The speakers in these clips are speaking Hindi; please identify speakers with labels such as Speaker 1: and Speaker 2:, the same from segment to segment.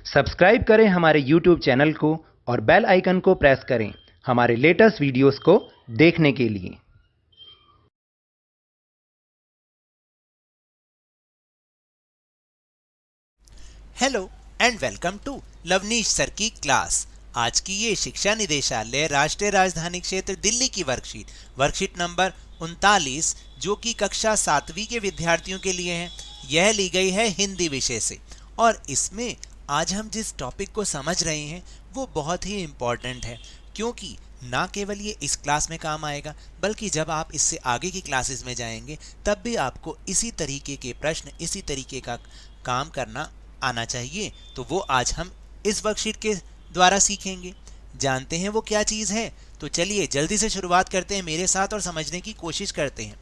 Speaker 1: सब्सक्राइब करें हमारे YouTube चैनल को और बेल आइकन को प्रेस करें हमारे लेटेस्ट वीडियोस को देखने के लिए।
Speaker 2: Hello and welcome to Lovneesh sir की क्लास। आज की ये शिक्षा निदेशालय राष्ट्रीय राजधानी क्षेत्र दिल्ली की वर्कशीट नंबर 39 जो कि कक्षा 7वीं के विद्यार्थियों के लिए है। यह ली गई है हिंदी विषय से और इसमें आज हम जिस टॉपिक को समझ रहे हैं वो बहुत ही इम्पोर्टेंट है, क्योंकि ना केवल ये इस क्लास में काम आएगा बल्कि जब आप इससे आगे की क्लासेस में जाएंगे तब भी आपको इसी तरीके के प्रश्न, इसी तरीके का काम करना आना चाहिए। तो वो आज हम इस वर्कशीट के द्वारा सीखेंगे। जानते हैं वो क्या चीज़ है? तो चलिए जल्दी से शुरुआत करते हैं मेरे साथ और समझने की कोशिश करते हैं।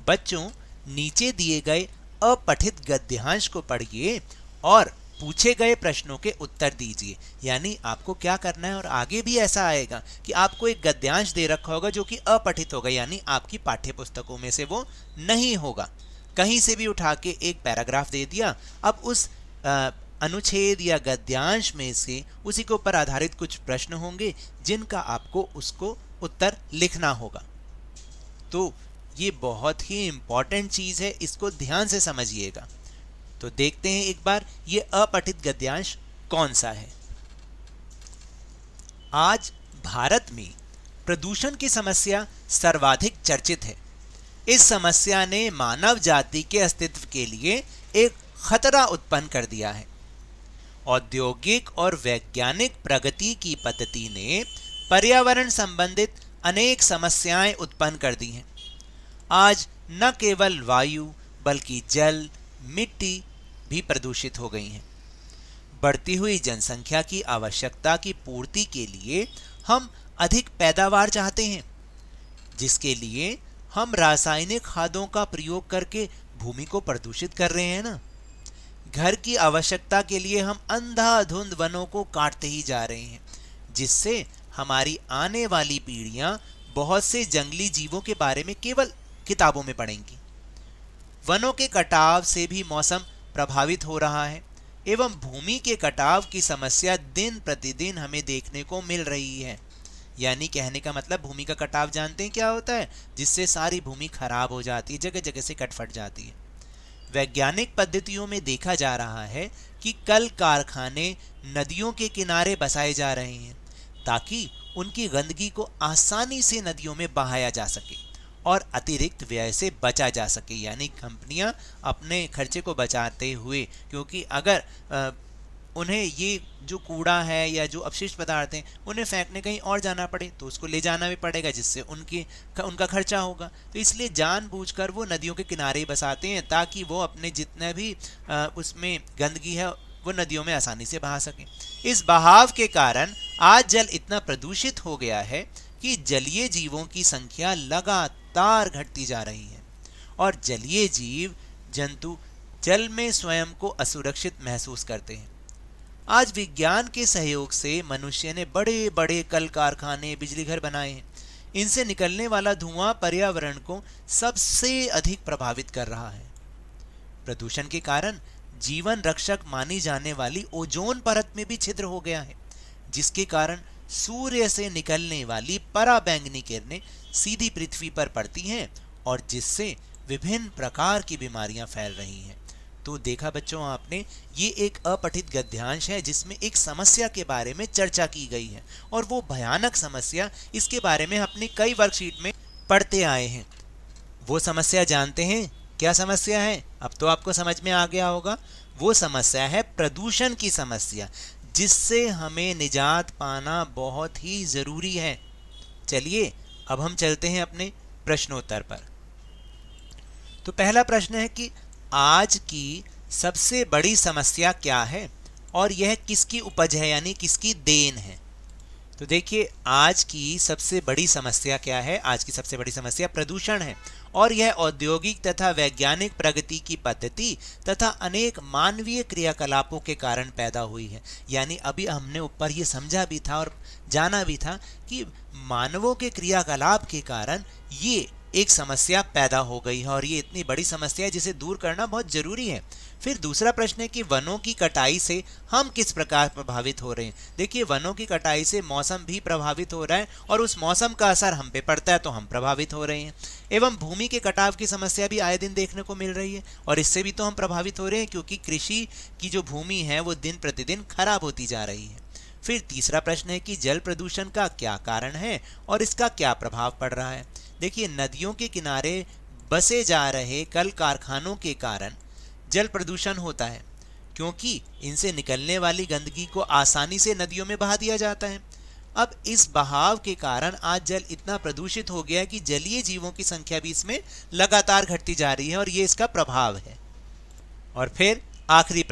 Speaker 2: बच्चों, नीचे दिए गए अपठित गद्यांश को पढ़िए और पूछे गए प्रश्नों के उत्तर दीजिए। यानी आपको क्या करना है, और आगे भी ऐसा आएगा कि आपको एक गद्यांश दे रखा होगा जो कि अपठित होगा, यानी आपकी पाठ्य पुस्तकों में से वो नहीं होगा। कहीं से भी उठा के एक पैराग्राफ दे दिया, अब उस अनुच्छेद या गद्यांश में से उसी के ऊपर आधारित कुछ प्रश्न होंगे जिनका आपको उसको उत्तर लिखना होगा। तो ये बहुत ही इंपॉर्टेंट चीज है, इसको ध्यान से समझिएगा। तो देखते हैं एक बार ये अपठित गद्यांश कौन सा है। आज भारत में प्रदूषण की समस्या सर्वाधिक चर्चित है। इस समस्या ने मानव जाति के अस्तित्व के लिए एक खतरा उत्पन्न कर दिया है। औद्योगिक और वैज्ञानिक प्रगति की पद्धति ने पर्यावरण संबंधित अनेक समस्याएं उत्पन्न कर दी हैं। आज न केवल वायु बल्कि जल, मिट्टी भी प्रदूषित हो गई हैं। बढ़ती हुई जनसंख्या की आवश्यकता की पूर्ति के लिए हम अधिक पैदावार चाहते हैं, जिसके लिए हम रासायनिक खादों का प्रयोग करके भूमि को प्रदूषित कर रहे हैं ना। घर की आवश्यकता के लिए हम अंधाधुंध वनों को काटते ही जा रहे हैं, जिससे हमारी आने वाली पीढ़ियां बहुत से जंगली जीवों के बारे में केवल किताबों में पढ़ेंगी। वनों के कटाव से भी मौसम प्रभावित हो रहा है एवं भूमि के कटाव की समस्या दिन प्रतिदिन हमें देखने को मिल रही है। यानी कहने का मतलब, भूमि का कटाव जानते हैं क्या होता है? जिससे सारी भूमि खराब हो जाती है, जगह जगह से कट फट जाती है। वैज्ञानिक पद्धतियों में देखा जा रहा है कि कल कारखाने नदियों के किनारे बसाए जा रहे हैं ताकि उनकी गंदगी को आसानी से नदियों में बहाया जा सके और अतिरिक्त व्यय से बचा जा सके। यानी कंपनियां अपने खर्चे को बचाते हुए, क्योंकि अगर उन्हें ये जो कूड़ा है या जो अपशिष्ट पदार्थ हैं उन्हें फेंकने कहीं और जाना पड़े तो उसको ले जाना भी पड़ेगा, जिससे उनका खर्चा होगा। तो इसलिए जानबूझकर वो नदियों के किनारे बसाते हैं ताकि वो अपने जितना भी उसमें गंदगी है वो नदियों में आसानी से बहा सकें। इस बहाव के कारण आज जल इतना प्रदूषित हो गया है कि जलीय जीवों की संख्या लगातार घटती जा रही है और जलीय जीव जंतु जल में स्वयं को असुरक्षित महसूस करते हैं। आज विज्ञान के सहयोग से मनुष्य ने बड़े बड़े कल कारखाने, बिजली घर बनाए हैं। इनसे निकलने वाला धुआं पर्यावरण को सबसे अधिक प्रभावित कर रहा है। प्रदूषण के कारण जीवन रक्षक मानी जाने वाली ओजोन परत में भी छिद्र हो गया है, जिसके कारण सूर्य से निकलने वाली पराबैंगनी किरणें सीधी पृथ्वी पर पड़ती हैं और जिससे विभिन्न प्रकार की बीमारियां फैल रही हैं। तो देखा बच्चों आपने, ये एक अपठित गद्यांश है जिसमें एक समस्या के बारे में चर्चा की गई है और वो भयानक समस्या, इसके बारे में अपनी कई वर्कशीट में पढ़ते आए हैं। वो समस्या जानते हैं क्या समस्या है? अब तो आपको समझ में आ गया होगा। वो समस्या है प्रदूषण की समस्या, जिससे हमें निजात पाना बहुत ही जरूरी है। चलिए अब हम चलते हैं अपने प्रश्नोत्तर पर। तो पहला प्रश्न है कि आज की सबसे बड़ी समस्या क्या है और यह किसकी उपज है, यानी किसकी देन है? तो देखिए, आज की सबसे बड़ी समस्या क्या है? आज की सबसे बड़ी समस्या प्रदूषण है और यह औद्योगिक तथा वैज्ञानिक प्रगति की पद्धति तथा अनेक मानवीय क्रियाकलापों के कारण पैदा हुई है। यानी अभी हमने ऊपर ये समझा भी था और जाना भी था कि मानवों के क्रियाकलाप के कारण ये एक समस्या पैदा हो गई है और ये इतनी बड़ी समस्या है जिसे दूर करना बहुत जरूरी है। फिर दूसरा प्रश्न है कि वनों की कटाई से हम किस प्रकार प्रभावित हो रहे हैं। देखिए, वनों की कटाई से मौसम भी प्रभावित हो रहा है और उस मौसम का असर हम पे पड़ता है तो हम प्रभावित हो रहे हैं। एवं भूमि के कटाव की समस्या भी आए दिन देखने को मिल रही है और इससे भी तो हम प्रभावित हो रहे हैं, क्योंकि कृषि की जो भूमि है वो दिन प्रतिदिन खराब होती जा रही है। फिर तीसरा प्रश्न है कि जल प्रदूषण का क्या कारण है और इसका क्या प्रभाव पड़ रहा है। देखिए, नदियों के किनारे बसे जा रहे कल कारखानों के कारण जल प्रदूषण होता है, क्योंकि इनसे निकलने वाली गंदगी को आसानी से नदियों में बहा दिया जाता है। अब इस बहाव के कारण आज जल इतना प्रदूषित हो गया है कि जलीय जीवों की संख्या भी इसमें लगातार घटती जा रही है और ये इसका प्रभाव है। और फिर आखिरी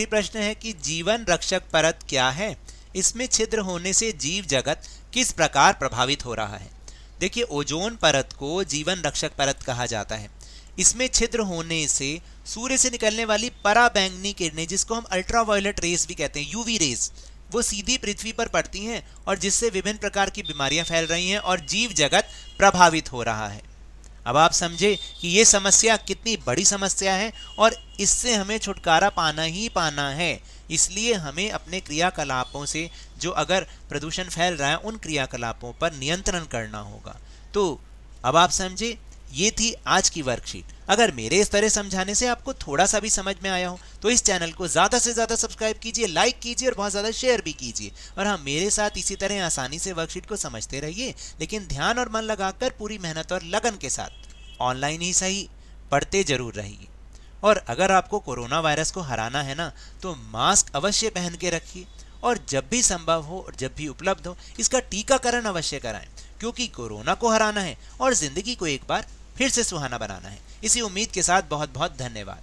Speaker 2: प्रश्न है कि जीवन रक्षक परत क्या है, इसमें छिद्र होने से जीव जगत किस प्रकार प्रभावित हो रहा है। देखिए, ओजोन परत को जीवन रक्षक परत कहा जाता है। इसमें छिद्र होने से सूर्य से निकलने वाली पराबैंगनी किरणें, जिसको हम अल्ट्रावायलेट रेस भी कहते हैं, यूवी रेस, वो सीधी पृथ्वी पर पड़ती हैं और जिससे विभिन्न प्रकार की बीमारियां फैल रही हैं और जीव जगत प्रभावित हो रहा है। अब आप समझे कि ये समस्या कितनी बड़ी समस्या है और इससे हमें छुटकारा पाना ही पाना है। इसलिए हमें अपने क्रियाकलापों से जो अगर प्रदूषण फैल रहा है उन क्रियाकलापों पर नियंत्रण करना होगा। तो अब आप समझे, ये थी आज की वर्कशीट। अगर मेरे इस तरह समझाने से आपको थोड़ा सा भी समझ में आया हो तो इस चैनल को ज़्यादा से ज़्यादा सब्सक्राइब कीजिए, लाइक कीजिए और बहुत ज़्यादा शेयर भी कीजिए। और हाँ, मेरे साथ इसी तरह आसानी से वर्कशीट को समझते रहिए, लेकिन ध्यान और मन लगाकर पूरी मेहनत और लगन के साथ ऑनलाइन ही सही पढ़ते जरूर रहिए। और अगर आपको कोरोना वायरस को हराना है ना, तो मास्क अवश्य पहन के रखिए और जब भी संभव हो और जब भी उपलब्ध हो इसका टीकाकरण अवश्य कराएं, क्योंकि कोरोना को हराना है और जिंदगी को एक बार फिर से सुहाना बनाना है। इसी उम्मीद के साथ बहुत बहुत धन्यवाद।